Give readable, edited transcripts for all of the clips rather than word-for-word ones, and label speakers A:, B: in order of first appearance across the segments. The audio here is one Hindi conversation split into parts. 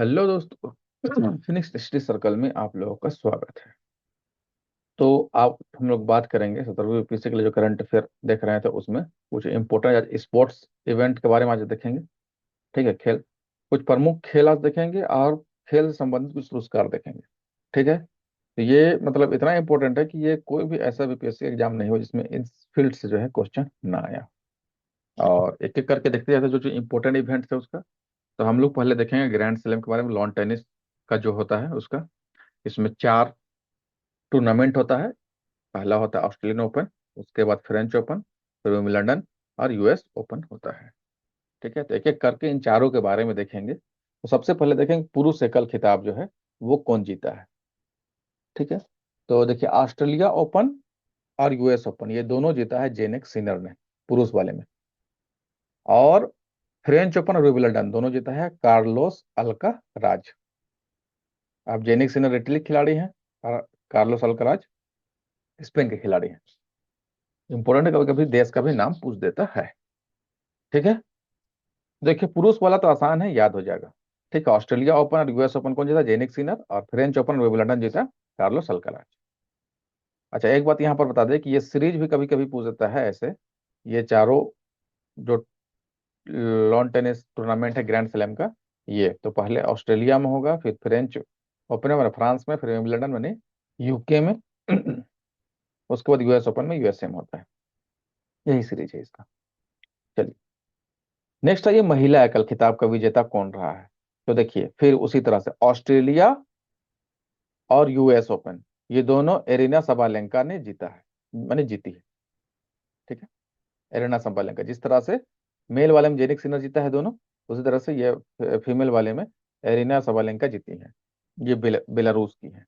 A: हेलो दोस्तों। फिनिक्स स्टडी सर्कल में आप लोगों का स्वागत है। तो आप हम लोग बात करेंगे 17वीं यूपीएससी के लिए जो करंट अफेयर देख रहे हैं, तो उसमें कुछ इंपॉर्टेंट स्पोर्ट्स इवेंट के बारे में आज देखेंगे। ठीक है, खेल कुछ प्रमुख खेल आज देखेंगे और खेल से संबंधित कुछ पुरस्कार देखेंगे। ठीक है, तो ये मतलब इतना इंपॉर्टेंट है कि ये कोई भी ऐसा यूपीएससी एग्जाम नहीं हो जिसमें इस फील्ड से जो है क्वेश्चन ना आया। और एक एक करके देखते जाते हैं जो जो इंपॉर्टेंट इवेंट है उसका। तो हम लोग पहले देखेंगे ग्रैंड स्लैम के बारे में, लॉन टेनिस का जो होता है उसका। इसमें 4 टूर्नामेंट होता है। पहला होता है ऑस्ट्रेलियन ओपन, उसके बाद फ्रेंच ओपन, फिर विंबलडन और यूएस ओपन होता है। ठीक है, तो एक एक करके इन चारों के बारे में देखेंगे। तो सबसे पहले देखेंगे पुरुष एकल खिताब जो है वो कौन जीता है। ठीक है, तो देखिए ऑस्ट्रेलिया ओपन और यूएस ओपन ये दोनों जीता है जेनिक सिनर ने पुरुष वाले में। और फ्रेंच ओपन और विंबलडन दोनों जीता है कार्लोस अल्काराज। अब जेनिक सिनर इटली के खिलाड़ी हैं और कार्लोस अल्काराज स्पेन के खिलाड़ी हैं। इंपॉर्टेंट है, कभी कभी देश का भी नाम पूछ देता है। ठीक है, देखिए पुरुष वाला तो आसान है, याद हो जाएगा। ठीक है, ऑस्ट्रेलिया ओपन और यूएस ओपन कौन जीता? Jannik Sinner. और फ्रेंच ओपन और विंबलडन जीता कार्लोस अल्काराज। अच्छा, एक बात यहाँ पर बता दें कि ये सीरीज भी कभी कभी पूछ देता है ऐसे। ये चारों जो लॉन टेनिस टूर्नामेंट है ग्रैंड स्लैम का, ये तो पहले ऑस्ट्रेलिया में होगा, फिर फ्रेंच ओपन में फ्रांस में, फिर विंबलडन में यूके में उसके बाद यूएस ओपन में यूएसए में होता है। यही सीरीज है इसका। चलिए, नेक्स्ट है ये महिला एकल खिताब का विजेता कौन रहा है। तो देखिए फिर उसी तरह से ऑस्ट्रेलिया और यूएस ओपन ये दोनों एरिना सबालेंका ने जीता है, मैंने जीती है। ठीक है, एरिना सबालेंका, जिस तरह से मेल वाले में जेनिक सिनर जीता है दोनों, उसी तरह से ये फीमेल वाले में एरिना सबालेंका जीती है। ये बेलारूस की है।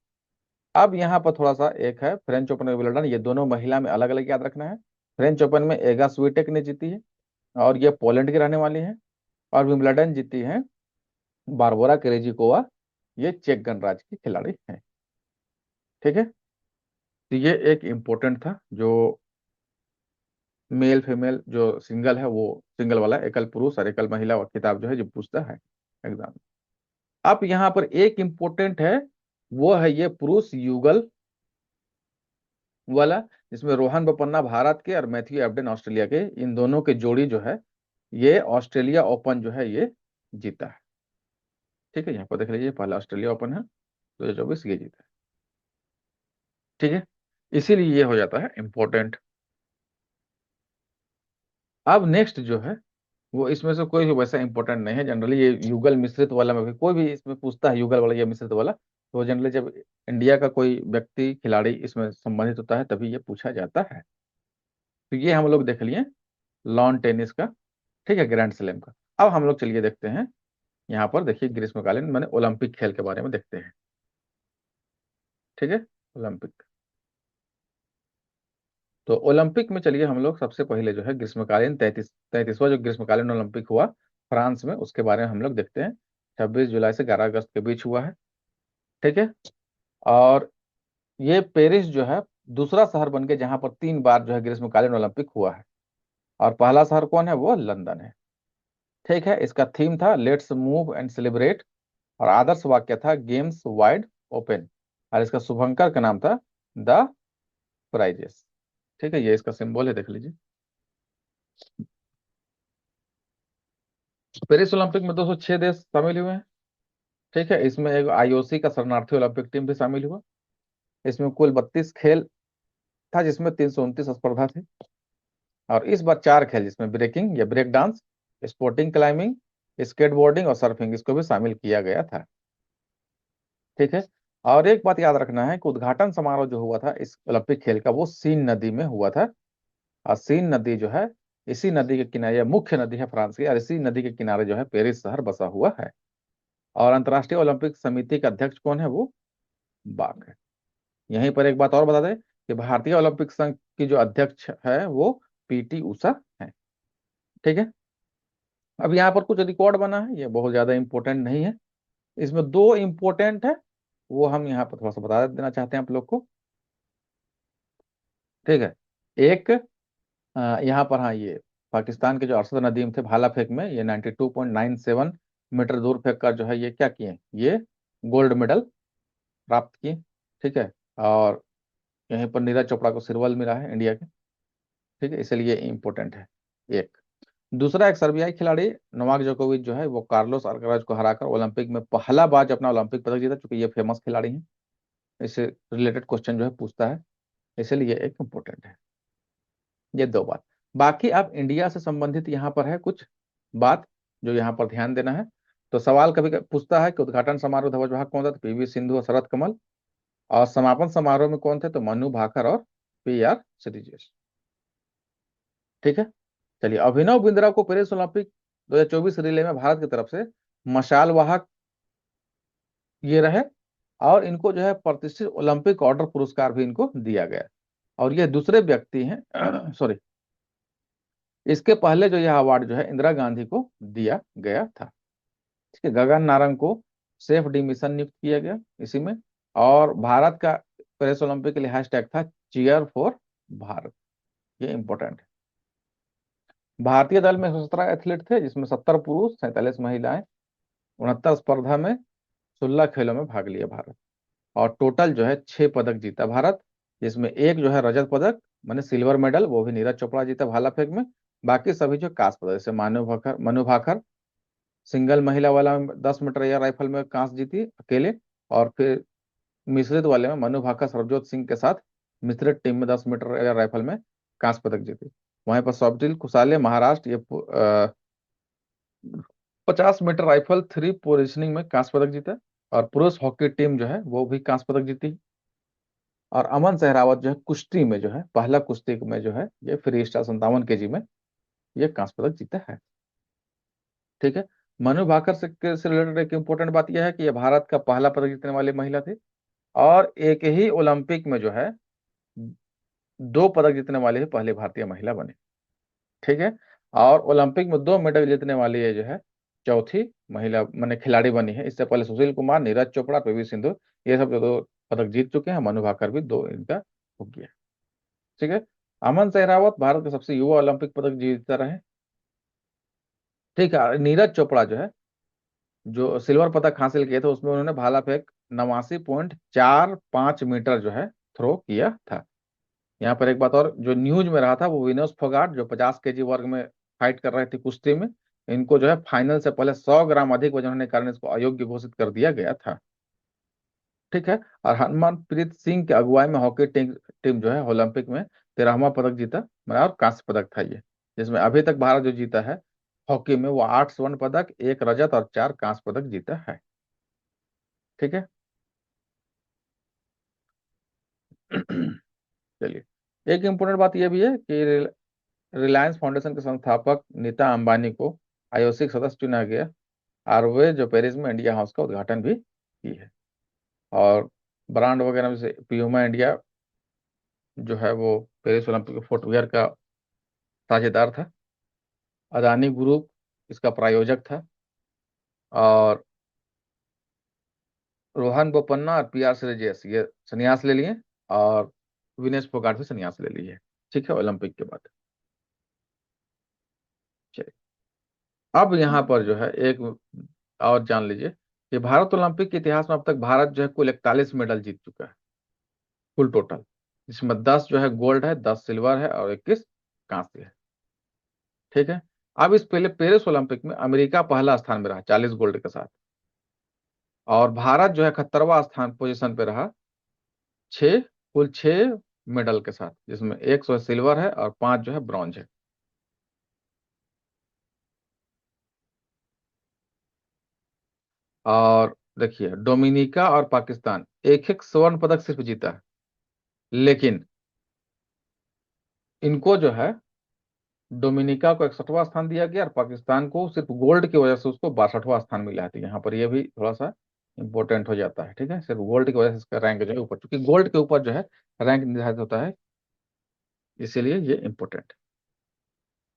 A: अब यहाँ पर थोड़ा सा एक है फ्रेंच ओपन और विंबलडन, ये दोनों महिला में अलग अलग याद रखना है। फ्रेंच ओपन में एगा स्विटेक ने जीती है और ये पोलैंड की रहने वाली है। और विंबलडन जीती है बारबोरा केरेजिकोवा, ये चेक गणराज्य की खिलाड़ी है। ठीक है, तो ये एक इम्पोर्टेंट था जो मेल फीमेल जो सिंगल है वो सिंगल वाला, एकल पुरुष और एकल महिला का किताब जो है जो पूछता है एग्जाम में। अब यहाँ पर एक इम्पोर्टेंट है, वो है ये पुरुष युगल वाला, जिसमें रोहन बोपन्ना भारत के और मैथ्यू एबडेन ऑस्ट्रेलिया के, इन दोनों के जोड़ी जो है ये ऑस्ट्रेलिया ओपन जो है ये जीता है। ठीक है, यहाँ पर देख लीजिए पहला ऑस्ट्रेलिया ओपन है 2024, ये जीता है। ठीक है, इसीलिए ये हो जाता है इम्पोर्टेंट। अब नेक्स्ट जो है वो इसमें से कोई भी वैसा इंपॉर्टेंट नहीं है। जनरली ये युगल मिश्रित वाला में भी कोई भी इसमें पूछता है युगल वाला या मिश्रित वाला, तो जनरली जब इंडिया का कोई व्यक्ति खिलाड़ी इसमें संबंधित होता है तभी ये पूछा जाता है। तो ये हम लोग देख लिए लॉन टेनिस का। ठीक है, ग्रैंड स्लैम का। अब हम लोग चलिए देखते हैं, यहाँ पर देखिए ग्रीष्मकालीन मैंने ओलंपिक खेल के बारे में देखते हैं। ठीक है, ओलंपिक। तो ओलंपिक में चलिए हम लोग सबसे पहले जो है ग्रीष्मकालीन 33वां जो ग्रीष्मकालीन ओलंपिक हुआ फ्रांस में, उसके बारे में हम लोग देखते हैं। 26 जुलाई से 11 अगस्त के बीच हुआ है। ठीक है, और ये पेरिस जो है दूसरा शहर बन के जहां पर 3 बार जो है ग्रीष्मकालीन ओलंपिक हुआ है। और पहला शहर कौन है? वो लंदन है। ठीक है, इसका थीम था लेट्स मूव एंड सेलिब्रेट, और आदर्श वाक्य था गेम्स वाइड ओपन। और इसका शुभंकर का नाम था द प्राइजेस। ठीक है, ये इसका सिंबल है, देख लीजिए। पेरिस ओलंपिक में 206 देश शामिल हुए हैं। ठीक है, इसमें एक आईओसी का शरणार्थी ओलंपिक टीम भी शामिल हुआ। इसमें कुल 32 खेल था जिसमें 329 स्पर्धा थे। और इस बार 4 खेल जिसमें ब्रेकिंग या break dance, sporting climbing, skateboarding और सर्फिंग इसको भी शामिल किया गया था। ठीक है, और एक बात याद रखना है कि उद्घाटन समारोह जो हुआ था इस ओलंपिक खेल का वो सीन नदी में हुआ था। और सीन नदी जो है इसी नदी के किनारे, यह मुख्य नदी है फ्रांस की, और इसी नदी के किनारे जो है पेरिस शहर बसा हुआ है। और अंतर्राष्ट्रीय ओलंपिक समिति का अध्यक्ष कौन है? वो बाक है। यहीं पर एक बात और बता दें कि भारतीय ओलंपिक संघ की जो अध्यक्ष है वो पीटी उषा है। ठीक है, अब यहाँ पर कुछ रिकॉर्ड बना है, ये बहुत ज्यादा इंपॉर्टेंट नहीं है। इसमें 2 इंपॉर्टेंट है, वो हम यहाँ पर थोड़ा सा बता देना चाहते हैं आप लोग को। ठीक है, एक यहाँ पर, हाँ, ये पाकिस्तान के जो अरशद नदीम थे भाला फेंक में, ये 92.97 मीटर दूर फेंक कर जो है ये क्या किए, ये गोल्ड मेडल प्राप्त किए। ठीक है। और यहीं पर नीरज चोपड़ा को सिल्वर मिला है इंडिया के। ठीक है, इसलिए इंपॉर्टेंट है। एक दूसरा, एक सर्बियाई खिलाड़ी नोवाक जोकोविच जो है वो कार्लोस अल्काराज को हराकर ओलंपिक में पहला बार जो अपना ओलंपिक पदक जीता, चूंकि ये फेमस खिलाड़ी हैं। इससे रिलेटेड क्वेश्चन जो है पूछता है, इसलिए एक इम्पोर्टेंट है। ये दो बात। बाकी अब इंडिया से संबंधित यहाँ पर है कुछ बात जो यहाँ पर ध्यान देना है। तो सवाल कभी पूछता है कि उद्घाटन समारोह ध्वजवाहक कौन था, तो पीवी सिंधु और शरत कमल। और समापन समारोह में कौन थे, तो मनु भाकर और पीआर श्रीजेश। ठीक है। चलिए, अभिनव बिंद्रा को पेरिस ओलंपिक 2024 रिले में भारत की तरफ से मशाल वाहक ये रहे। और इनको जो है प्रतिष्ठित ओलंपिक ऑर्डर पुरस्कार भी इनको दिया गया। और ये दूसरे व्यक्ति हैं सॉरी, इसके पहले जो यह अवार्ड जो है इंदिरा गांधी को दिया गया था। ठीक है। गगन नारंग को सेफ डी मिशन नियुक्त किया गया इसी में। और भारत का पेरिस ओलंपिक के लिए हैशटैग था चीयर फॉर भारत। ये इंपॉर्टेंट है। भारतीय दल में 17 एथलीट थे, जिसमें 70 पुरुष, 47 महिलाएं। 69 स्पर्धा में 16 खेलों में भाग लिया भारत। और टोटल जो है 6 पदक जीता भारत, जिसमें एक जो है रजत पदक माने सिल्वर मेडल, वो भी नीरज चोपड़ा जीता भाला फेंक में। बाकी सभी जो कांस्य पदक, जैसे मनु भाकर सिंगल महिला वाला में 10 मीटर एयर राइफल में कांस्य जीती अकेले। और फिर मिश्रित वाले में मनु भाकर सरबजोत सिंह के साथ मिश्रित टीम में 10 मीटर एयर राइफल में कांस्य पदक जीती। वहीं पर स्वप्निल कुसाले महाराष्ट्र, ये 50 मीटर राइफल थ्री पोजिशनिंग में कांस्य पदक जीता। और पुरुष हॉकी टीम जो है वो भी कांस्य पदक जीती। और अमन सहरावत जो है कुश्ती में जो है पहला कुश्ती में जो है ये फ्री स्टाइल 57 kg में ये कांस्य पदक जीता है। ठीक है। मनु भाकर से रिलेटेड एक इंपॉर्टेंट बात यह है कि ये भारत का पहला पदक जीतने वाली महिला थी। और एक ही ओलंपिक में जो है 2 पदक जीतने वाली ही पहली भारतीय महिला बनी। ठीक है। और ओलंपिक में 2 मेडल जीतने वाली ये जो है चौथी महिला मैंने खिलाड़ी बनी है। इससे पहले सुशील कुमार, नीरज चोपड़ा, पीवी सिंधु, ये सब जो 2 पदक जीत चुके हैं। मनु भाकर भी 2 इनका हो गया। ठीक है। अमन सहरावत भारत के सबसे युवा ओलंपिक पदक जीतता रहे। ठीक है। नीरज चोपड़ा जो है जो सिल्वर पदक हासिल किए थे उसमें उन्होंने भाला फेंक 89.45 मीटर जो है थ्रो किया था। यहाँ पर एक बात और जो न्यूज में रहा था, वो विनोस फोगाट जो 50 kg वर्ग में फाइट कर रहे थे कुश्ती में, इनको जो है फाइनल से पहले 100 ग्राम अधिक वजन होने के कारण इसको अयोग्य घोषित कर दिया गया था। ठीक है। और हरमनप्रीत सिंह की अगुवाई में हॉकी टीम टीम जो है ओलंपिक में 13वां पदक जीता, मतलब और कांस्य पदक था ये। जिसमें अभी तक भारत जो जीता है हॉकी में वो 8 स्वर्ण पदक, 1 रजत और 4 कांस्य पदक जीता है। ठीक है। चलिए, एक इम्पोर्टेंट बात यह भी है कि रिलायंस फाउंडेशन के संस्थापक नीता अंबानी को आईओसी का सदस्य चुना गया। और वे जो पेरिस में इंडिया हाउस का उद्घाटन भी की है। और ब्रांड वगैरह में से प्यूमा इंडिया जो है वो पेरिस ओलंपिक फुटवियर का साझेदार था। अदानी ग्रुप इसका प्रायोजक था। और रोहन बोपन्ना और पीआर श्रीजेश ये संन्यास ले लिए। और विनेश फोगाट भी संन्यास ले लिए। ठीक है, ओलंपिक के बाद। चलिए, अब यहाँ पर जो है एक और जान लीजिए कि भारत ओलंपिक के इतिहास में अब तक भारत जो है कुल 41 मेडल जीत चुका है, कुल टोटल। जिसमें 10 जो है गोल्ड है, 10 सिल्वर है और 21 कांस्य है। ठीक है। अब इस पहले पेरिस ओलंपिक में अमेरिका पहला स्थान में रहा 40 गोल्ड के साथ। और भारत जो है 71वां स्थान पोजीशन पे रहा छह कुल 6 मेडल के साथ, जिसमें एक सौ सिल्वर है और 5 जो है ब्रॉन्ज है। और देखिए, डोमिनिका और पाकिस्तान एक एक स्वर्ण पदक सिर्फ जीता है। लेकिन इनको जो है डोमिनिका को 61वां स्थान दिया गया और पाकिस्तान को सिर्फ गोल्ड की वजह से उसको 62वां स्थान मिला है। तो यहाँ पर यह भी थोड़ा सा इंपॉर्टेंट हो जाता है। ठीक है, सिर्फ गोल्ड की वजह से इसका रैंक जो है ऊपर, क्योंकि गोल्ड के ऊपर जो है रैंक निर्धारित होता है, इसीलिए ये इंपॉर्टेंट।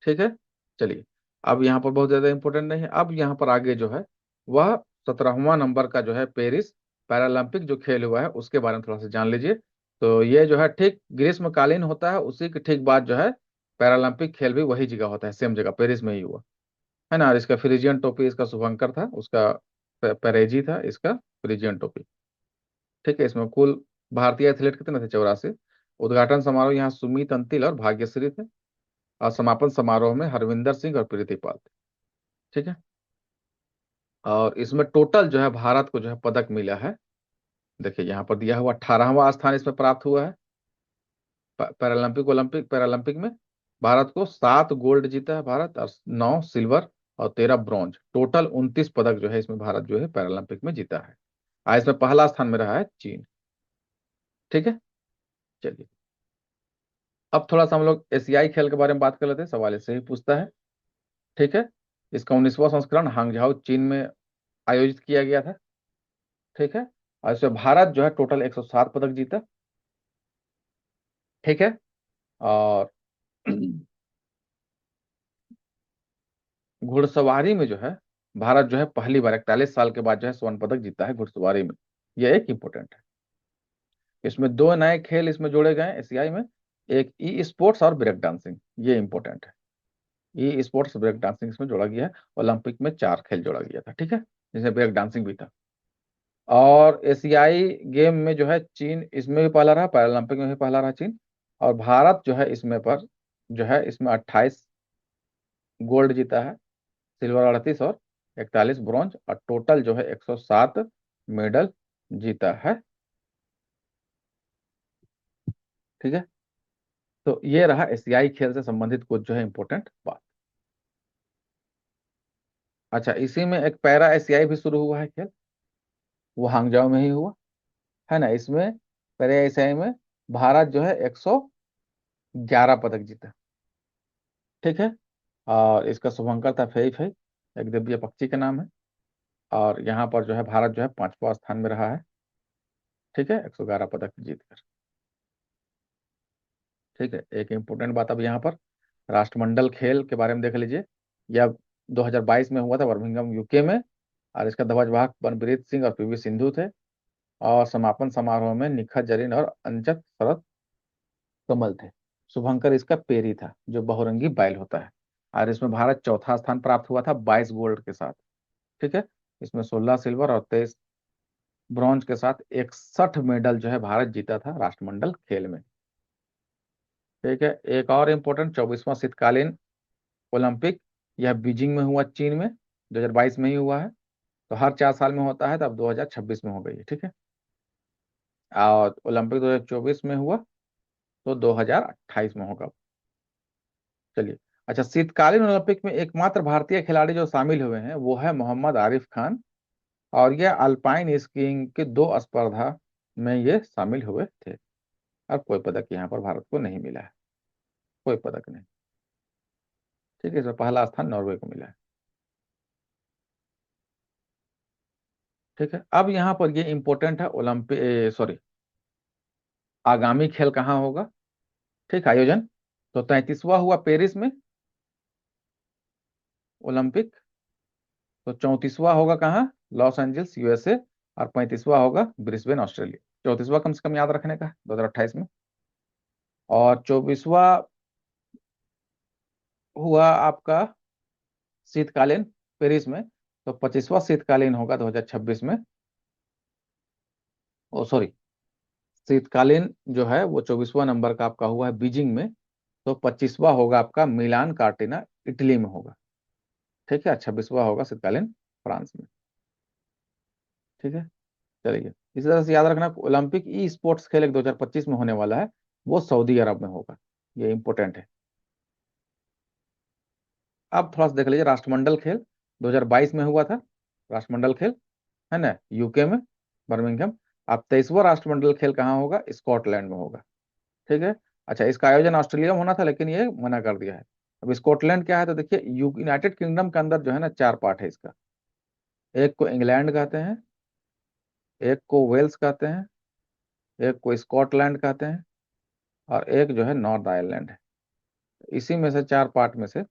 A: ठीक है। चलिए, अब यहाँ पर बहुत ज्यादा इंपॉर्टेंट नहीं है। अब यहाँ पर आगे जो है वह 17वां नंबर का जो है पेरिस पैरालंपिक जो खेल हुआ है उसके बारे में थोड़ा सा जान लीजिए। तो ये जो है ठीक ग्रीष्मकालीन होता है, उसी के ठीक बाद जो है पैरालंपिक खेल भी वही जगह होता है, सेम जगह पेरिस में ही हुआ। है ना। और इसका फ्रिजियन टोपी इसका शुभंकर था, उसका पेरेजी था इसका फ्रिजियन टोपी। ठीक है। इसमें कुल भारतीय एथलीट कितने थे? 84। उद्घाटन समारोह यहाँ सुमीत अंतिल और भाग्यश्री थे, और समापन समारोह में हरविंदर सिंह और प्रीति पाल थे। ठीक है। और इसमें टोटल जो है भारत को जो है पदक मिला है, देखिए यहाँ पर दिया हुआ 18वां स्थान इसमें प्राप्त हुआ है। पैरालंपिक ओलंपिक पैरालंपिक में भारत को 7 गोल्ड जीता है भारत, और 9 सिल्वर और 13 ब्रॉन्ज, टोटल 29 पदक जो है इसमें भारत जो है पैरालंपिक में जीता है। आज इसमें पहला स्थान में रहा है चीन। ठीक है। चलिए, अब थोड़ा सा हम लोग एशियाई खेल के बारे में बात कर लेते हैं, सवाल इससे ही पूछता है। ठीक है। इसका 19वां संस्करण हांगझाओ चीन में आयोजित किया गया था। ठीक है। और इसमें भारत जो है टोटल 107 पदक जीता। ठीक है। और घुड़सवारी में जो है भारत जो है पहली बार 41 साल के बाद जो है स्वर्ण पदक जीता है घुड़सवारी में। यह एक इंपॉर्टेंट है। इसमें दो नए खेल इसमें जोड़े गए हैं एशियाई में, एक ई स्पोर्ट्स और ब्रेक डांसिंग, ये इंपॉर्टेंट है। ई स्पोर्ट्स ब्रेक डांसिंग इसमें जोड़ा गया है। ओलंपिक में 4 खेल जोड़ा गया था। ठीक है। जिसमें ब्रेक डांसिंग भी था। और एशियाई गेम में जो है चीन इसमें भी पहला रहा, पैरालंपिक में भी पहला रहा चीन। और भारत जो है इसमें पर जो है इसमें 28 गोल्ड जीता है, सिल्वर 38 और 41 ब्रॉन्ज, और टोटल जो है 107 मेडल जीता है। ठीक है। तो ये रहा एशियाई खेल से संबंधित कुछ जो है इंपॉर्टेंट बात। अच्छा, इसी में एक पैरा एशियाई भी शुरू हुआ है खेल, वो हांगजाओ में ही हुआ, है ना। इसमें पैरा एशियाई में भारत जो है 111 पदक जीता। ठीक है। और इसका शुभंकर था फेई फेई, एक दिव्य पक्षी का नाम है। और यहाँ पर जो है भारत जो है 5वां स्थान में रहा है। ठीक है, 111 पदक जीतकर। ठीक है। एक इंपॉर्टेंट बात अब यहाँ पर राष्ट्रमंडल खेल के बारे में देख लीजिए। यह 2022 में हुआ था बर्मिंघम यूके में, और इसका ध्वजवाहक मनप्रीत सिंह और पीवी सिंधु थे। और समापन समारोह में निखत जरीन और अंचत शरत कमल थे। शुभंकर इसका पेरी था जो बहुरंगी बैल होता है। और इसमें भारत चौथा स्थान प्राप्त हुआ था 22 गोल्ड के साथ। ठीक है। इसमें 16 सिल्वर और 23 ब्रॉन्ज के साथ 61 मेडल जो है भारत जीता था राष्ट्रमंडल खेल में। ठीक है। एक और इम्पोर्टेंट 24वां शीतकालीन ओलंपिक, यह बीजिंग में हुआ चीन में, 2022 में ही हुआ है। तो हर 4 साल में होता है, तो अब 2026 में हो गई है। ठीक है। और ओलंपिक 2024 में हुआ, तो 2028 में होगा। चलिए। अच्छा, शीतकालीन ओलंपिक में एकमात्र भारतीय खिलाड़ी जो शामिल हुए हैं वो है मोहम्मद आरिफ खान। और यह अल्पाइन स्कीइंग के 2 स्पर्धा में ये शामिल हुए थे। और कोई पदक यहाँ पर भारत को नहीं मिला है, कोई पदक नहीं। ठीक है। इसमें पहला स्थान नॉर्वे को मिला है। ठीक है। अब यहाँ पर ये इंपॉर्टेंट है, ओलंपिक सॉरी, आगामी खेल कहाँ होगा। ठीक, आयोजन। तो 33वां हुआ पेरिस में ओलंपिक। तो 34वां होगा कहाँ? Los Angeles USA. और 35वां होगा ब्रिस्बेन ऑस्ट्रेलिया। 34वां कम से कम याद रखने का है 2028 में। और 24वां हुआ आपका शीतकालीन पेरिस में। तो 25वां शीतकालीन होगा 2026 में। ओ सॉरी, शीतकालीन जो है वो 24वां नंबर का आपका हुआ है बीजिंग में। तो 25वां होगा आपका मिलान कार्टिना इटली में होगा। ठीक है। 26वां होगा शीतकालीन फ्रांस में। ठीक है। चलिए, इसी तरह से याद रखना ओलंपिक ई स्पोर्ट्स खेल 2025 में होने वाला है, वो सऊदी अरब में होगा। ये इंपॉर्टेंट है। अब थोड़ा सा देख लीजिए राष्ट्रमंडल खेल 2022 में हुआ था, राष्ट्रमंडल खेल, है ना, यूके में, बर्मिंघम। अब 23वां राष्ट्रमंडल खेल कहाँ होगा? स्कॉटलैंड में होगा। ठीक है। अच्छा, इसका आयोजन ऑस्ट्रेलिया में होना था लेकिन ये मना कर दिया है। अब स्कॉटलैंड क्या है? तो देखिए, यूनाइटेड किंगडम के अंदर जो है ना 4 पार्ट है इसका। एक को इंग्लैंड कहते हैं, एक को वेल्स कहते हैं, एक को स्कॉटलैंड कहते हैं, और एक जो है नॉर्थ आयरलैंड है। इसी में से 4 पार्ट में से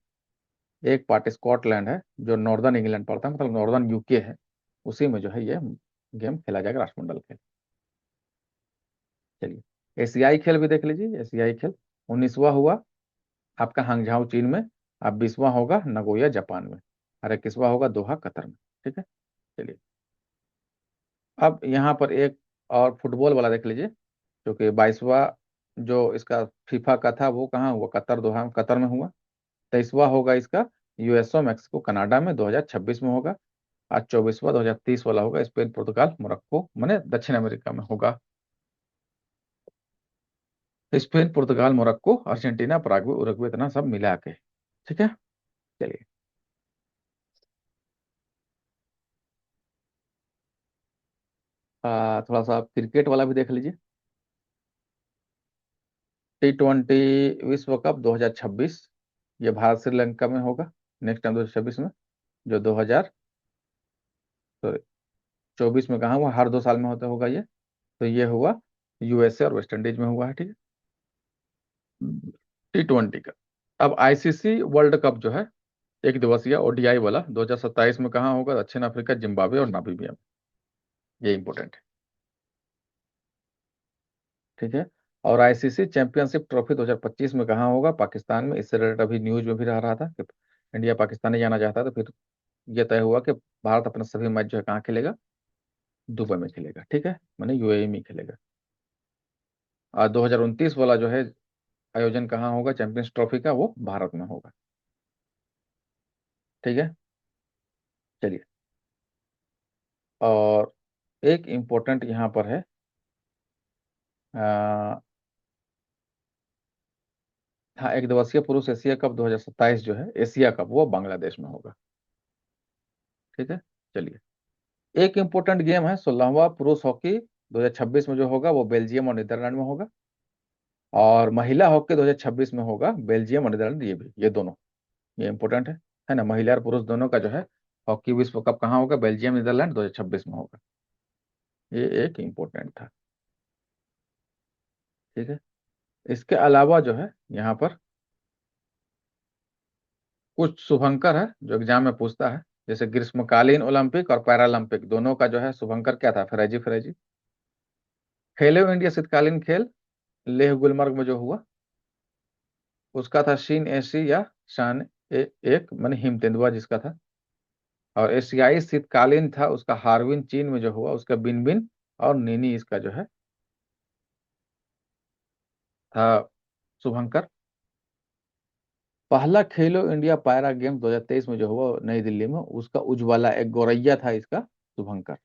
A: एक पार्ट स्कॉटलैंड है जो नॉर्दर्न इंग्लैंड पड़ता है, मतलब नॉर्दर्न यूके है। उसी में जो है ये गेम खेला जाएगा, राष्ट्रमंडल खेल। चलिए, एशियाई खेल भी देख लीजिए। एशियाई खेल 19वां हुआ आपका हांगझाओ चीन में। अब 20वां होगा नगोया जापान में। और 21वां होगा दोहा कतर में। ठीक है, चलिए। अब यहाँ पर एक और फुटबॉल वाला देख लीजिए, क्योंकि 22वां जो इसका फीफा का था वो कहाँ हुआ, कतर, दोहा कतर में हुआ। 23वां होगा इसका यूएसओ मैक्सिको कनाडा में 2026 में होगा। और 24वां 2030 वाला होगा स्पेन पुर्तगाल मोरक्को माने दक्षिण अमेरिका में होगा। स्पेन पुर्तगाल मोरक्को अर्जेंटीना पराग्वे उरुग्वे इतना सब मिला के। ठीक है, चलिए। थोड़ा सा आप क्रिकेट वाला भी देख लीजिए। T20 विश्व कप 2026, ये भारत श्रीलंका में होगा नेक्स्ट टाइम 2026 में। जो 2024 में कहाँ हुआ, हर 2 साल में होता होगा ये। तो ये हुआ यूएसए और वेस्ट इंडीज में हुआ है। ठीक है, T20 का। अब आईसीसी वर्ल्ड कप जो है एक दिवसीय ओडीआई वाला 2027 में कहाँ होगा, दक्षिण अफ्रीका, जिम्बाब्वे और नामीबिया में। ये इंपॉर्टेंट है। ठीक है, और आईसीसी चैंपियनशिप ट्रॉफी 2025 में कहाँ होगा, पाकिस्तान में। इससे रिलेटेड अभी न्यूज में भी रहा था कि इंडिया पाकिस्तान नहीं जाना चाहता, तो फिर ये तय हुआ कि भारत अपने सभी मैच जो है कहाँ खेलेगा, दुबई में खेलेगा। ठीक है, माने यूएई में खेलेगा। और 2029 वाला जो है आयोजन कहाँ होगा चैंपियंस ट्रॉफी का, वो भारत में होगा। ठीक है, चलिए। और एक इम्पोर्टेंट यहाँ पर है, आ, हाँ, एक दिवसीय पुरुष एशिया कप 2027 जो है एशिया कप, वो बांग्लादेश में होगा। ठीक है, चलिए। एक इम्पोर्टेंट गेम है 16वां पुरुष हॉकी 2026 में जो होगा, वो बेल्जियम और नीदरलैंड में होगा। और महिला हॉकी 2026 में होगा बेल्जियम और नीदरलैंड, ये भी, ये दोनों, ये इंपॉर्टेंट है ना। महिला और पुरुष दोनों का जो है हॉकी विश्व कप कहाँ होगा, बेल्जियम नीदरलैंड 2026 में होगा। ये एक इम्पोर्टेंट था। ठीक है, इसके अलावा जो है यहाँ पर कुछ शुभंकर है जो एग्जाम में पूछता है। जैसे ग्रीष्मकालीन ओलंपिक और पैरालंपिक दोनों का जो है शुभंकर क्या था, फिरोजी फिरोजी। खेलो इंडिया शीतकालीन खेल लेह गुलमर्ग में जो हुआ, उसका था शीन एसी या शान एक माने हिम तेंदुआ जिसका था। और एशियाई शीतकालीन था उसका हार्विन चीन में जो हुआ, उसका बिनबिन और नीनी इसका जो है था शुभंकर। पहला खेलो इंडिया पैरा गेम 2023 में जो हुआ नई दिल्ली में, उसका उज्ज्वला एक गौरैया था इसका शुभंकर।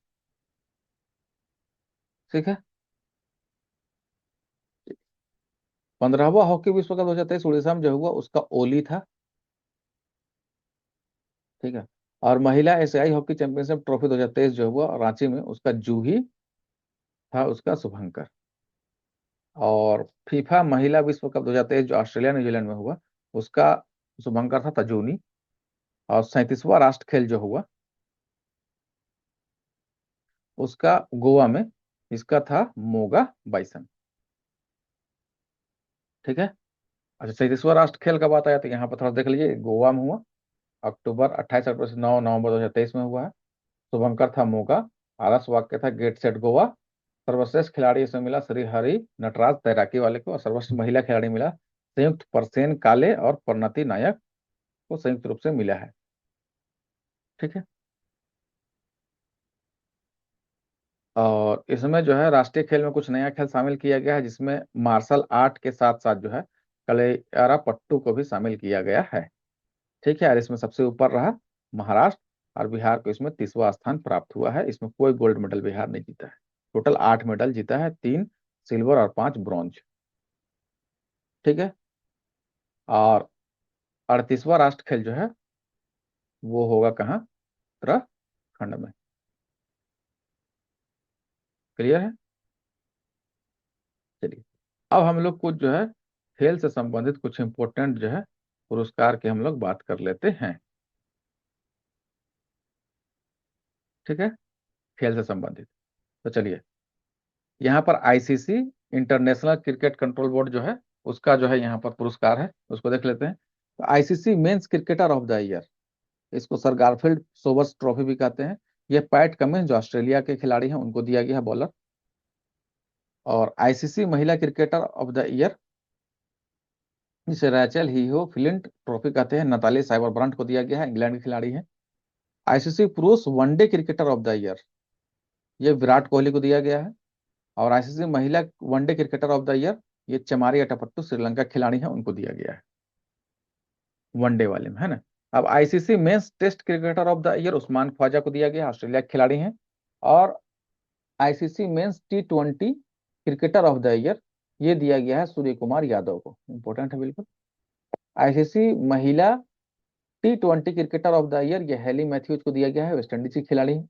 A: ठीक है, 15वां हॉकी विश्व कप 2023 उड़ीसा में जो हुआ, उसका ओली था। ठीक है, और महिला एशियाई हॉकी चैंपियनशिप ट्रॉफी 2023 जो हुआ रांची में, उसका जूही था उसका शुभंकर। और फीफा महिला विश्व कप 2023 जो ऑस्ट्रेलिया न्यूजीलैंड में हुआ, उसका शुभंकर था तजूनी। और 37वां राष्ट्र खेल जो हुआ, उसका गोवा में, इसका था मोगा बाइसन। ठीक है, अच्छा, 37वां राष्ट्र खेल का बात आया तो यहाँ पर थोड़ा देख लीजिए, गोवा में हुआ अक्टूबर 28 अक्टूबर से 9 नवंबर 2023 में हुआ है। शुभंकर था मोगा। आदर्श वाक्य था गेट सेट गोवा। सर्वश्रेष्ठ खिलाड़ी इसमें मिला श्री हरि नटराज तैराकी वाले को, और सर्वश्रेष्ठ महिला खिलाड़ी मिला संयुक्त परसेन काले और परिणति नायक को संयुक्त रूप से मिला है। ठीक है, और इसमें जो है राष्ट्रीय खेल में कुछ नया खेल शामिल किया गया है, जिसमें मार्शल आर्ट के साथ साथ जो है कलयारा पट्टू को भी शामिल किया गया है। ठीक है, और इसमें सबसे ऊपर रहा महाराष्ट्र, और बिहार को इसमें 30वां स्थान प्राप्त हुआ है। इसमें कोई गोल्ड मेडल बिहार नहीं जीता है। टोटल 8 मेडल जीता है, 3 सिल्वर और 5 ब्रॉन्ज। ठीक है, और 38वां राष्ट्र खेल जो है वो होगा कहाँ, उत्तराखंड में। क्लियर है, चलिए। अब हम लोग कुछ जो है खेल से संबंधित कुछ इंपॉर्टेंट जो है पुरस्कार की हम लोग बात कर लेते हैं। ठीक है, खेल से संबंधित। तो चलिए, यहाँ पर ICC international cricket control board जो है, उसका जो है यहाँ पर पुरस्कार है, उसको देख लेते हैं। तो ICC men's cricketer of the year, इसको सर गारफील्ड सोबर्स ट्रॉफी भी कहते हैं। ये पैट कमिंस जो ऑस्ट्रेलिया के खिलाड़ी हैं उनको दिया गया है, बॉलर। और आईसीसी महिला क्रिकेटर ऑफ द ईयर, जिसे रैचल हीहो फ्लिंट ट्रॉफी कहते हैं, नताली साइबर ब्रांट को दिया गया है, इंग्लैंड की खिलाड़ी है। आईसीसी पुरुष one day cricketer of the year, ये विराट कोहली को दिया गया है। और आईसीसी महिला one day cricketer of the year, ये चमारी अट्टापट्टू श्रीलंका खिलाड़ी है, उनको दिया गया है वनडे वाले में, है ना। अब ICC men's test cricketer of the year Usman Khawaja को दिया गया, ऑस्ट्रेलिया के खिलाड़ी हैं। और ICC men's T20 cricketer of the year, ये दिया गया है सूर्य कुमार यादव को, इंपॉर्टेंट है बिल्कुल। आईसीसी महिला T20 cricketer of the year, ये हेली मैथ्यूज को दिया गया है, वेस्ट इंडीज की खिलाड़ी है।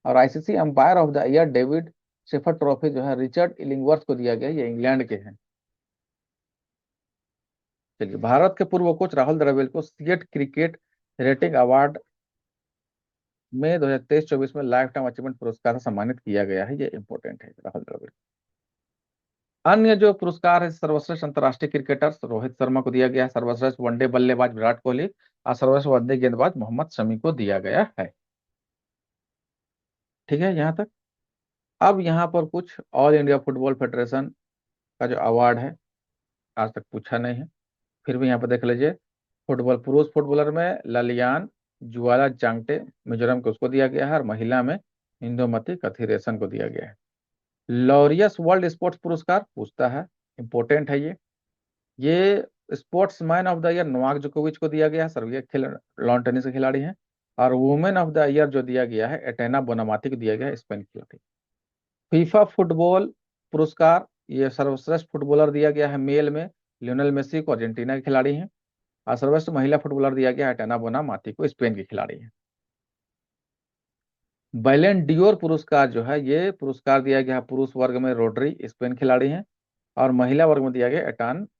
A: और ICC umpire of the year David Shepherd trophy जो है रिचर्ड इलिंगवर्थ को दिया गया है, ये इंग्लैंड के हैं। चलिए, भारत के पूर्व कोच राहुल द्रविड़ को सीएट क्रिकेट रेटिंग अवार्ड में 2023-24 में लाइफ टाइम अचीवमेंट पुरस्कार से सम्मानित किया गया है, ये इंपॉर्टेंट है राहुल द्रविड़। अन्य जो पुरस्कार है, सर्वश्रेष्ठ अंतर्राष्ट्रीय क्रिकेटर रोहित शर्मा को दिया गया है, सर्वश्रेष्ठ वनडे बल्लेबाज विराट कोहली और सर्वश्रेष्ठ वनडे गेंदबाज मोहम्मद शमी को दिया गया है। ठीक है यहाँ तक। अब यहाँ पर कुछ ऑल इंडिया फुटबॉल फेडरेशन का जो अवार्ड है, आज तक पूछा नहीं है, फिर भी यहाँ पर देख लीजिए। फुटबॉल पुरुष फुटबॉलर में ललियान जुआला जांगटे मिजोरम को उसको दिया गया है, और महिला में इंदुमती कथिरेशन को दिया गया है। लॉरियस वर्ल्ड स्पोर्ट्स पुरस्कार पूछता है, इंपॉर्टेंट है ये sports man of the year Novak जोकोविच को दिया गया है, सर्बिया खेल लॉन टेनिस के खिलाड़ी हैं। और वुमेन ऑफ द ईयर जो दिया गया है एटेना बोनामाती को दिया गया है, स्पेन की खिलाड़ी। फीफा फुटबॉल पुरस्कार, ये सर्वश्रेष्ठ फुटबॉलर दिया गया है मेल में लियोनेल मेसी को, अर्जेंटीना के खिलाड़ी हैं। और सर्वश्रेष्ठ महिला फुटबॉलर दिया गया है एटेना बोनामाती को, स्पेन की खिलाड़ी हैं। बैलेंड डियोर पुरस्कार जो है, ये पुरस्कार दिया गया है पुरुष वर्ग में रोड्री, स्पेन खिलाड़ी हैं। और महिला वर्ग में दिया गया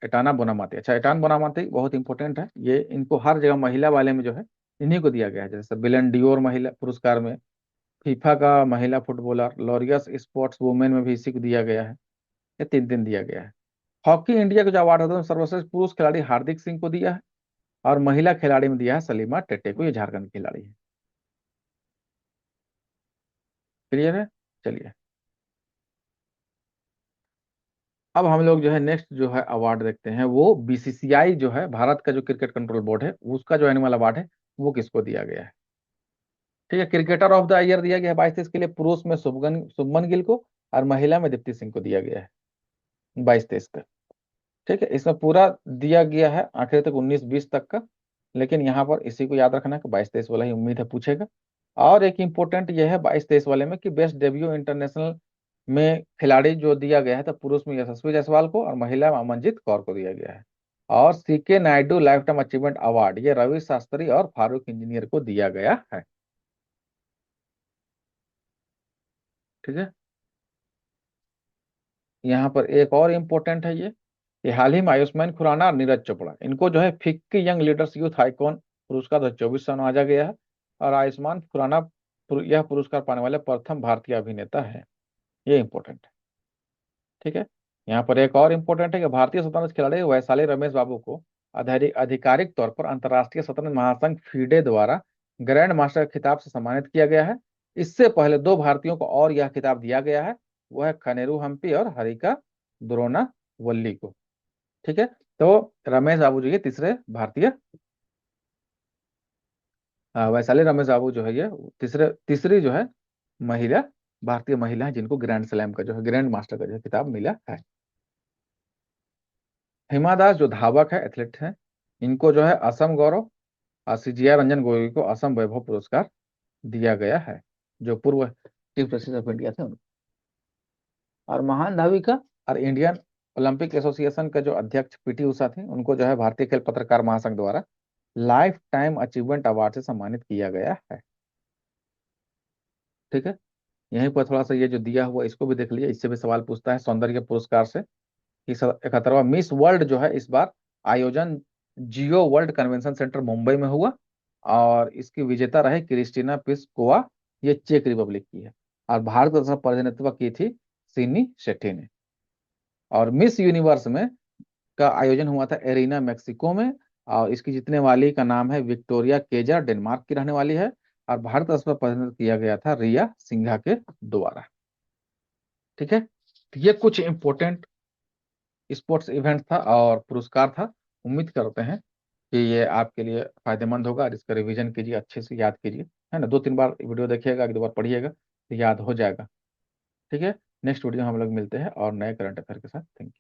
A: एटाना बोनामाती। अच्छा, एटान बोनामाती बहुत इंपॉर्टेंट है, ये इनको हर जगह महिला वाले में जो है इन्हीं को दिया गया है, जैसे बैलेंड डियोर महिला पुरस्कार में, फीफा का महिला फुटबॉलर, लॉरियस स्पोर्ट्स वुमेन में भी इसी को दिया गया है। ये 3 दिन दिया गया है। हॉकी इंडिया का जो अवार्ड होता है सर्वश्रेष्ठ पुरुष खिलाड़ी हार्दिक सिंह को दिया है, और महिला खिलाड़ी में दिया है सलीमा टेटे को, ये झारखंड की खिलाड़ी है। क्लियर है। चलिए, अब हम लोग जो है नेक्स्ट जो है अवार्ड देखते हैं, वो बीसीसीआई जो है भारत का जो क्रिकेट कंट्रोल बोर्ड है, उसका जो एनुअल अवार्ड है वो किसको दिया गया है। ठीक है, क्रिकेटर ऑफ द ईयर दिया गया है 22-23 के लिए, पुरुष में शुभमन गिल को, और महिला में दीप्ति सिंह को दिया गया है 22-23 का। ठीक है, इसमें पूरा दिया गया है आखिर तक 19-20 तक का, लेकिन यहाँ पर इसी को याद रखना है कि 22-23 वाला ही उम्मीद है पूछेगा। और एक इंपॉर्टेंट यह है 22-23 वाले में कि बेस्ट डेब्यू इंटरनेशनल में खिलाड़ी जो दिया गया है, तो पुरुष में यशस्वी जायसवाल को और महिला में अमनजीत कौर को दिया गया है। और CK Naidu life time achievement award, ये रवि शास्त्री और फारूक इंजीनियर को दिया गया है। ठीक है, यहाँ पर एक और इम्पोर्टेंट है ये हाल ही में आयुष्मान खुराना और नीरज चोपड़ा, इनको जो है FICCI young leaders youth icon पुरस्कार 2024 से नवाजा गया है। और आयुष्मान खुराना यह पुरस्कार पाने वाले प्रथम भारतीय अभिनेता है, ये इंपॉर्टेंट है। ठीक है, यहाँ पर एक और इम्पोर्टेंट है कि भारतीय शतरंज खिलाड़ी वैशाली रमेश बाबू को आधिकारिक तौर पर अंतर्राष्ट्रीय शतरंज महासंघ फीडे द्वारा ग्रैंड मास्टर खिताब से सम्मानित किया गया है। इससे पहले 2 भारतीयों को और यह खिताब दिया गया है, वो है खनेरू हम्पी और हरिका द्रोणावल्ली को। ठीक है, तो रमेश बाबू जी ये तीसरे भारतीय, वैशाली रमेश बाबू जो है ये तीसरी जो है महिला, भारतीय महिला है जिनको ग्रैंड स्लैम का जो है ग्रैंड मास्टर का जो है खिताब मिला है। हिमा दास जो धावक है, एथलीट हैं, इनको जो है असम गौरव, और सीजीआर रंजन गोगोई को असम वैभव पुरस्कार दिया गया है, जो पूर्व चीफ जस्टिस ऑफ इंडिया थे उनको। और महान धाविका और इंडियन ओलंपिक एसोसिएशन के जो अध्यक्ष पीटी उषा थे, उनको जो है भारतीय खेल पत्रकार महासंघ द्वारा लाइफ टाइम अचीवमेंट अवार्ड से सम्मानित किया गया है। ठीक है, यहीं पर थोड़ा सा ये जो दिया हुआ इसको भी देख लीजिए, इससे भी सवाल पूछता है सौंदर्य पुरस्कार से। 71वां मिस वर्ल्ड जो है इस बार आयोजन जियो वर्ल्ड कन्वेंशन सेंटर मुंबई में हुआ, और इसकी विजेता रहे क्रिस्टीना पिस्कोवा, ये चेक रिपब्लिक की है। और भारत का प्रतिनिधित्व की थी सिनी शेट्टी ने। और मिस यूनिवर्स में का आयोजन हुआ था एरिना मेक्सिको में, और इसकी जीतने वाली का नाम है विक्टोरिया केजर, डेनमार्क की रहने वाली है। और भारत का इसमें प्रतिनिधित्व किया गया था रिया सिंघा के द्वारा। ठीक है, तो ये कुछ इंपॉर्टेंट स्पोर्ट्स इवेंट था और पुरस्कार था। उम्मीद करते हैं कि ये आपके लिए फायदेमंद होगा, और इसका रिवीजन कीजिए, अच्छे से याद कीजिए। है ना, 2-3 बार वीडियो देखिएगा, 1-2 बार पढ़िएगा तो याद हो जाएगा। ठीक है, नेक्स्ट वीडियो हम लोग मिलते हैं और नए करंट अफेयर के साथ। Thank you.